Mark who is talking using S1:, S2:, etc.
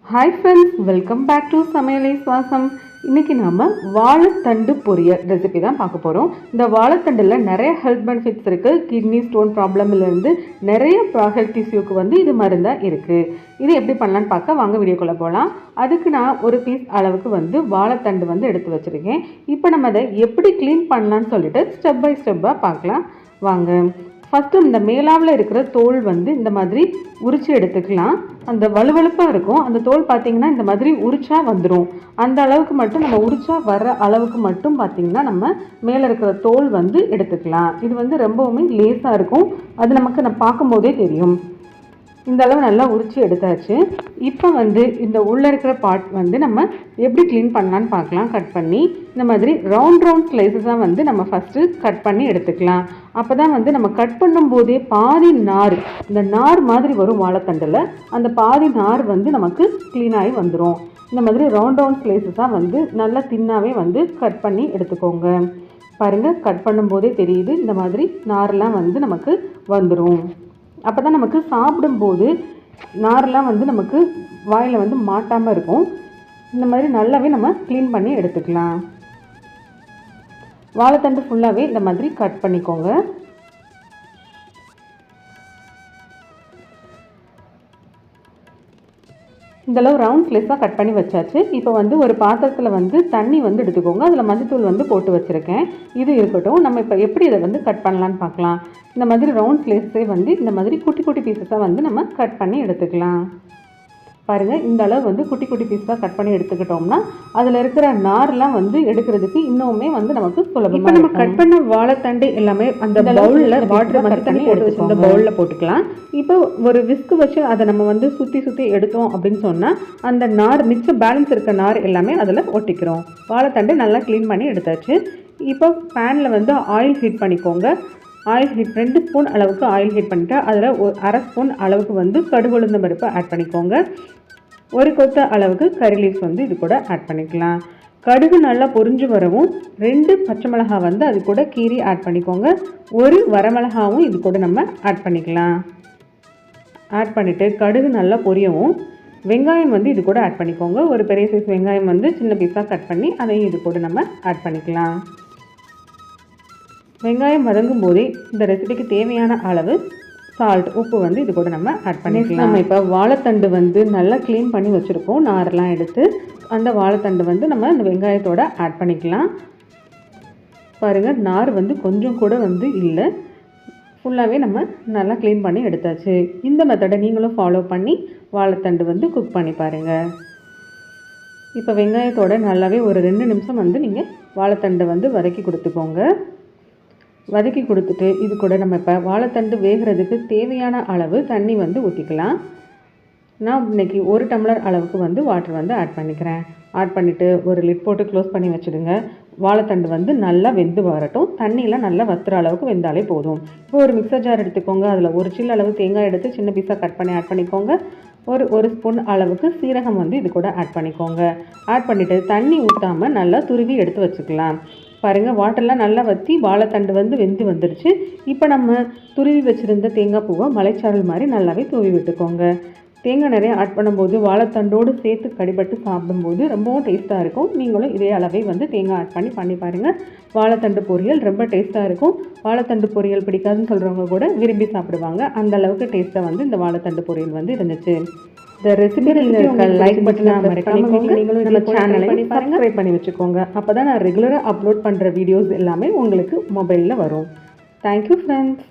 S1: Hi friends, welcome back to சமையலை சுவாசம். இன்றைக்கி நாம் வாழைத்தண்டு பொரியல் ரெசிபி தான் பார்க்க போகிறோம். இந்த வாழைத்தண்டில் நிறைய ஹெல்த் பெனிஃபிட்ஸ் இருக்குது. கிட்னி ஸ்டோன் ப்ராப்ளம்லேருந்து நிறைய ஹெல்த் இஷ்யூக்கு இது மருந்தாக இருக்குது. இது எப்படி பண்ணலான்னு பார்க்க வாங்க வீடியோக்குள்ளே போகலாம். அதுக்கு நான் ஒரு பீஸ் அளவுக்கு வாழைத்தண்டு எடுத்து வச்சுருக்கேன். இப்போ நம்ம அதை எப்படி க்ளீன் பண்ணலான்னு சொல்லிட்டு ஸ்டெப் பை ஸ்டெப்பாக பார்க்கலாம் வாங்க. ஃபஸ்ட்டு இந்த மேலாவில் இருக்கிற தோல் இந்த மாதிரி உரித்து எடுத்துக்கலாம். அந்த வலுவழுப்பாக இருக்கும் அந்த தோல் பார்த்திங்கன்னா இந்த மாதிரி உரிச்சா வந்துடும். அந்த அளவுக்கு மட்டும் நம்ம உரிச்சா வர்ற அளவுக்கு மட்டும் பார்த்திங்கன்னா நம்ம மேலே இருக்கிற தோல் எடுத்துக்கலாம். இது ரொம்பவுமே லேஸாக இருக்கும். அது நமக்கு நான் பார்க்கும்போதே தெரியும். இந்த அளவு நல்லா உரித்து எடுத்தாச்சு. இப்போ இந்த உள்ளே இருக்கிற பார்ட் நம்ம எப்படி க்ளீன் பண்ணலான்னு பார்க்கலாம். கட் பண்ணி இந்த மாதிரி ரவுண்ட் ஸ்லைஸஸாக நம்ம ஃபஸ்ட்டு கட் பண்ணி எடுத்துக்கலாம். அப்போ தான் நம்ம கட் பண்ணும்போதே பாதி நார், இந்த நார் மாதிரி வரும் வாழைத்தண்டில், அந்த பாதி நார் நமக்கு க்ளீனாகி வந்துடும். இந்த மாதிரி ரவுண்ட் ஸ்லைஸஸாக நல்லா தின்னாகவே கட் பண்ணி எடுத்துக்கோங்க. பாருங்கள், கட் பண்ணும்போதே தெரியுது இந்த மாதிரி நார்லாம் நமக்கு வந்துடும். அப்போ தான் நமக்கு சாப்பிடும்போது நாரெலாம் நமக்கு வாயில் மாட்டாமல் இருக்கும். இந்த மாதிரி நல்லாவே நம்ம க்ளீன் பண்ணி எடுத்துக்கலாம். வாழைத்தண்டு ஃபுல்லாகவே இந்த மாதிரி கட் பண்ணிக்கோங்க. இந்தளவு ரவுண்ட் ஸ்லைஸாக கட் பண்ணி வச்சாச்சு. இப்போ ஒரு பாத்திரத்தில் தண்ணி எடுத்துக்கோங்க. அதில் மஞ்சத்தூள் போட்டு வச்சுருக்கேன். இது இருக்கட்டும். நம்ம இப்போ எப்படி இதை கட் பண்ணலான்னு பார்க்கலாம். இந்த மாதிரி ரவுண்ட் ஸ்லைஸே இந்த மாதிரி குட்டி குட்டி பீஸஸாக நம்ம கட் பண்ணி எடுத்துக்கலாம். பாருங்கள், இந்த அளவு குட்டி குட்டி பீஸாக கட் பண்ணி எடுத்துக்கிட்டோம்னா அதில் இருக்கிற நார்லாம் எடுக்கிறதுக்கு இன்னுமே நமக்கு சுலபமாக. இப்போ நம்ம கட் பண்ண வாழைத்தண்டு எல்லாமே அந்த பவுலில் வாட்டர் கட் பண்ணி எடுத்து இந்த பவுலில் போட்டுக்கலாம். இப்போ ஒரு விஸ்கு வச்சு அதை நம்ம சுற்றி எடுத்தோம் அப்படின்னு சொன்னால் அந்த நார் மிச்சம் பேலன்ஸ் இருக்க நார் எல்லாமே அதில் ஒட்டிக்கிறோம். வாழைத்தண்டு நல்லா க்ளீன் பண்ணி எடுத்தாச்சு. இப்போ பேனில் ஆயில் ஹீட் பண்ணிக்கோங்க. ஆயில் ஹீட் 2 ஸ்பூன் அளவுக்கு ஆயில் ஹீட் பண்ணிவிட்டு அதில் ஒரு அரை ஸ்பூன் அளவுக்கு கடுகு உளுந்தம் பருப்பு ஆட் பண்ணிக்கோங்க. ஒரு கொத்த அளவுக்கு கறி லீவ்ஸ் இது கூட ஆட் பண்ணிக்கலாம். கடுகு நல்லா பொரிஞ்சு வரவும் 2 பச்சை மிளகாய் அது கூட கீரி ஆட் பண்ணிக்கோங்க. ஒரு வரமிளகாவும் இது கூட நம்ம ஆட் பண்ணிக்கலாம். ஆட் பண்ணிவிட்டு கடுகு நல்லா பொரியவும் வெங்காயம் இது கூட ஆட் பண்ணிக்கோங்க. ஒரு பெரிய சைஸ் வெங்காயம் சின்ன பீஸாக கட் பண்ணி அதையும் இது கூட நம்ம ஆட் பண்ணிக்கலாம். வெங்காயம் வதங்கும் போதே இந்த ரெசிபிக்கு தேவையான அளவு சால்ட், உப்பு இது கூட நம்ம ஆட் பண்ணிக்கலாம். நம்ம இப்போ வாழைத்தண்டு நல்லா க்ளீன் பண்ணி வச்சுருக்கோம். நாரெலாம் எடுத்து அந்த வாழைத்தண்டு நம்ம அந்த வெங்காயத்தோடு ஆட் பண்ணிக்கலாம். பாருங்கள், நார் கொஞ்சம் கூட இல்லை. ஃபுல்லாகவே நம்ம நல்லா க்ளீன் பண்ணி எடுத்தாச்சு. இந்த மெத்தடை நீங்களும் ஃபாலோ பண்ணி வாழைத்தண்டு குக் பண்ணி பாருங்கள். இப்போ வெங்காயத்தோடு நல்லாவே ஒரு 2 நிமிஷம் நீங்கள் வாழைத்தண்டை வதக்கி கொடுத்துக்கோங்க. வதக்கி கொடுத்துட்டு இது கூட நம்ம இப்போ வாழைத்தண்டு வேகிறதுக்கு தேவையான அளவு தண்ணி ஊற்றிக்கலாம். நான் இன்றைக்கி 1 டம்ளர் அளவுக்கு வாட்டர் ஆட் பண்ணிக்கிறேன். ஆட் பண்ணிவிட்டு ஒரு லிட் போட்டு க்ளோஸ் பண்ணி வச்சுடுங்க. வாழைத்தண்டு நல்லா வெந்து வரட்டும். தண்ணியெலாம் நல்லா வத்துற அளவுக்கு வெந்தாலே போதும். இப்போ ஒரு மிக்சர் ஜார் எடுத்துக்கோங்க. அதில் ஒரு சில்லு அளவு தேங்காய் எடுத்து சின்ன பீஸாக கட் பண்ணி ஆட் பண்ணிக்கோங்க. ஒரு ஸ்பூன் அளவுக்கு சீரகம் இது கூட ஆட் பண்ணிக்கோங்க. ஆட் பண்ணிவிட்டு தண்ணி ஊற்றாமல் நல்லா துருவி எடுத்து வச்சுக்கலாம். பாருங்கள், வாட்டர்லாம் நல்லா வற்றி வாழைத்தண்டு வெந்து வந்துடுச்சு. இப்போ நம்ம துருவி வச்சுருந்த தேங்காய் பூவை மலைச்சாரல் மாதிரி நல்லாவே தூவி விட்டுக்கோங்க. தேங்காய் நிறைய ஆட் பண்ணும்போது வாழைத்தண்டோடு சேர்த்து கடிபட்டு சாப்பிடும்போது ரொம்பவும் டேஸ்ட்டாக இருக்கும். நீங்களும் இதே அளவே தேங்காய் ஆட் பண்ணி பாருங்கள். வாழைத்தண்டு பொரியல் ரொம்ப டேஸ்ட்டாக இருக்கும். வாழைத்தண்டு பொரியல் பிடிக்காதுன்னு சொல்கிறவங்க கூட விரும்பி சாப்பிடுவாங்க. அந்த அளவுக்கு டேஸ்ட்டாக இந்த வாழைத்தண்டு பொரியல் இருந்துச்சு. இந்த ரெசிபி லைக் பட்டனை மறக்காம நீங்களும் நம்ம சேனலை சப்ஸ்கிரைப் பண்ணி வச்சுக்கோங்க. அப்போ தான் நான் ரெகுலராக அப்லோட் பண்ணுற வீடியோஸ் எல்லாமே உங்களுக்கு மொபைலில் வரும். Thank you friends.